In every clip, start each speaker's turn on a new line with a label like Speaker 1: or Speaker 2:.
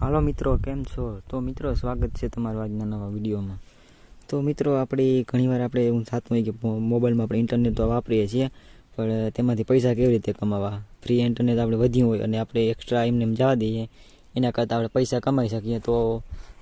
Speaker 1: હાલો મિત્રો, કેમ છો? તો મિત્રો, સ્વાગત છે તમારું આજના નવા વિડીયોમાં. તો મિત્રો, આપણે ઘણીવાર આપણે એવું થતું હોય કે મોબાઈલમાં આપણે ઇન્ટરનેટ તો વાપરીએ છીએ, પણ તેમાંથી પૈસા કેવી રીતે કમાવા? ફ્રી ઇન્ટરનેટ આપણે વધ્યું હોય અને આપણે એક્સ્ટ્રા એમને જવા દઈએ, એના કરતાં આપણે પૈસા કમાઈ શકીએ તો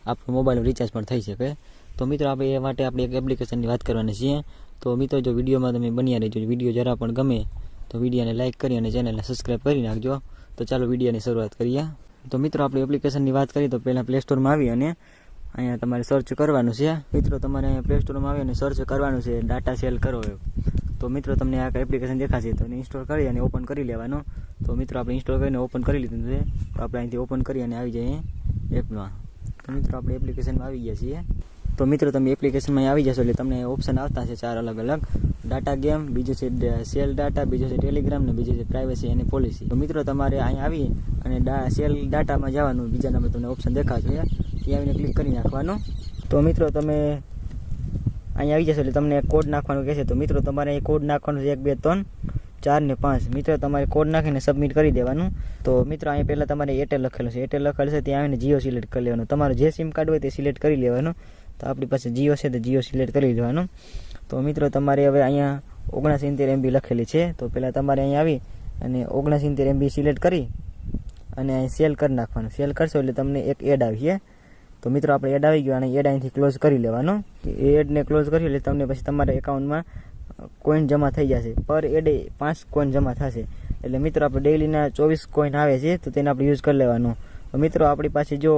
Speaker 1: આપણું મોબાઈલનું રિચાર્જ પણ થઈ શકે. તો મિત્રો, આપણે એ માટે આપણે એક એપ્લિકેશનની વાત કરવાની છીએ. તો મિત્રો, જો વિડીયોમાં તમે બન્યા રહેજો, વિડીયો જરા પણ ગમે તો વિડીયોને લાઇક કરી અને ચેનલને સબસ્ક્રાઈબ કરી નાખજો. તો ચાલો વિડીયોની શરૂઆત કરીએ. તો મિત્રો, આપણે એપ્લિકેશનની વાત કરીએ તો પહેલાં પ્લે સ્ટોરમાં આવી અને અહીંયા તમારે સર્ચ કરવાનું છે. મિત્રો, તમારે અહીંયા પ્લે સ્ટોરમાં આવી અને સર્ચ કરવાનું છે ડાટા સેલ કરો એમ. તો મિત્રો, તમને આ એપ્લિકેશન દેખાશે તો એને ઇન્સ્ટોલ કરી અને ઓપન કરી લેવાનું. તો મિત્રો, આપણે ઇન્સ્ટોલ કરીને ઓપન કરી લીધું છે. તો આપણે અહીંથી ઓપન કરી અને આવી જઈએ એપમાં. તો મિત્રો, આપણે એપ્લિકેશનમાં આવી ગયા છીએ. તો મિત્રો, તમે એપ્લિકેશનમાં આવી જશો એટલે તમને ઓપ્શન આવતા છે 4 અલગ અલગ. ડાટા ગેમ, બીજું છે સેલ ડાટા, બીજું છે ટેલિગ્રામ ને બીજું છે પ્રાઇવસી અને પોલિસી. તો મિત્રો, તમારે અહીંયા આવી અને સેલ ડાટામાં જવાનું, બીજા નંબર તમને ઓપ્શન દેખાશે ત્યાં આવીને ક્લિક કરી નાખવાનું. તો મિત્રો, તમે અહીંયા આવી જશો એટલે તમને કોડ નાખવાનું કહેશે. તો મિત્રો, તમારે એ કોડ નાખવાનું છે 1 2 3 4 ને 5. મિત્રો, તમારે કોડ નાખીને સબમિટ કરી દેવાનું. તો મિત્રો, અહીંયા પહેલાં તમારે એરટેલ લખેલું છે, એરટેલ લખેલું છે ત્યાં આવીને જીઓ સિલેક્ટ કરી લેવાનું. તમારું જે સિમ કાર્ડ હોય તે સિલેક્ટ કરી લેવાનું. તો આપણી પાસે જીઓ છે તો જીઓ સિલેક્ટ કરી લેવાનું. તો મિત્રો, તમારે હવે અહીંયા 79 MB લખેલી છે. તો પહેલાં તમારે અહીંયા આવી અને 79 MB સિલેક્ટ કરી અને અહીં સેલ કરી નાખવાનું. સેલ કરશો એટલે તમને એક એડ આવી છે. તો મિત્રો, આપણે એડ આવી ગયો અને એડ અહીંથી ક્લોઝ કરી લેવાનો. એ એડને ક્લોઝ કરી એટલે તમને પછી તમારા એકાઉન્ટમાં કોઈન જમા થઈ જશે. પર એડે 5 કોઈન જમા થશે. એટલે મિત્રો, આપણે ડેઈલીના 24 કોઈન આવે છે તો તેને આપણે યુઝ કરી લેવાનું. તો મિત્રો, આપણી પાસે જો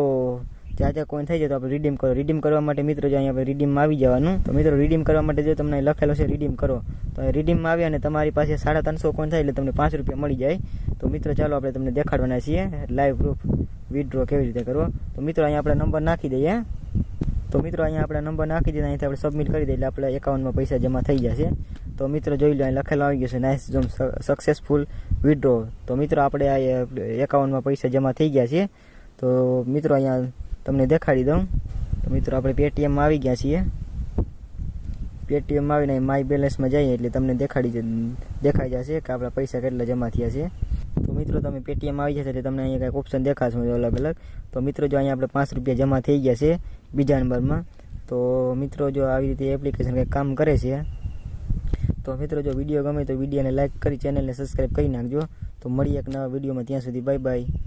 Speaker 1: જ્યાં કોઈન થઈ જાય તો આપણે રીડીમ કરો. રીડીમ કરવા માટે મિત્રો જો અહીંયા આપણે રીડીમમાં આવી જવાનું. તો મિત્રો, રીડીમ કરવા માટે જો તમને લખેલો છે રીડીમ કરો, તો રીડીમમાં આવી અને તમારી પાસે 350 કોઈન થાય એટલે તમને 5 રૂપિયા મળી જાય. તો મિત્રો, ચાલો આપણે તમને દેખાડવાના છીએ લાઈવ પ્રૂફ વિથડ્રો કેવી રીતે કરવો. તો મિત્રો, અહીંયા આપણે નંબર નાખી દઈએ. તો મિત્રો, અહીંયા આપણે નંબર નાખી દઈએ, અહીંથી આપણે સબમિટ કરી દઈએ એટલે આપણા એકાઉન્ટમાં પૈસા જમા થઈ જશે. તો મિત્રો, જોઈ લો અહીં લખેલો આવી ગયો છે નાઇસ જોમ સક્સેસફુલ વિથડ્રો. તો મિત્રો, આપણે આ એકાઉન્ટમાં પૈસા જમા થઈ ગયા છે. તો મિત્રો, અહીંયા તમને દેખાડી દઉં. તો મિત્રો, આપણે પેટીએમમાં આવી ગયા છીએ. પેટીએમમાં આવીને માય બેલેન્સમાં જઈએ એટલે તમને દેખાઈ જશે કે આપણા પૈસા કેટલા જમા થયા છે. તો મિત્રો, તમે પેટીએમમાં આવી જશે એટલે તમને અહીંયા કંઈક ઓપ્શન દેખાશે અલગ અલગ. તો મિત્રો, જો અહીંયા આપણે 5 રૂપિયા જમા થઈ ગયા છે બીજા નંબરમાં. તો મિત્રો, જો આવી રીતે એપ્લિકેશન કંઈક કામ કરે છે. તો મિત્રો, જો વિડીયો ગમે તો વિડીયોને લાઇક કરી ચેનલને સબસ્ક્રાઈબ કરી નાખજો. તો મળીએ એક નવા વિડીયોમાં, ત્યાં સુધી બાય બાય.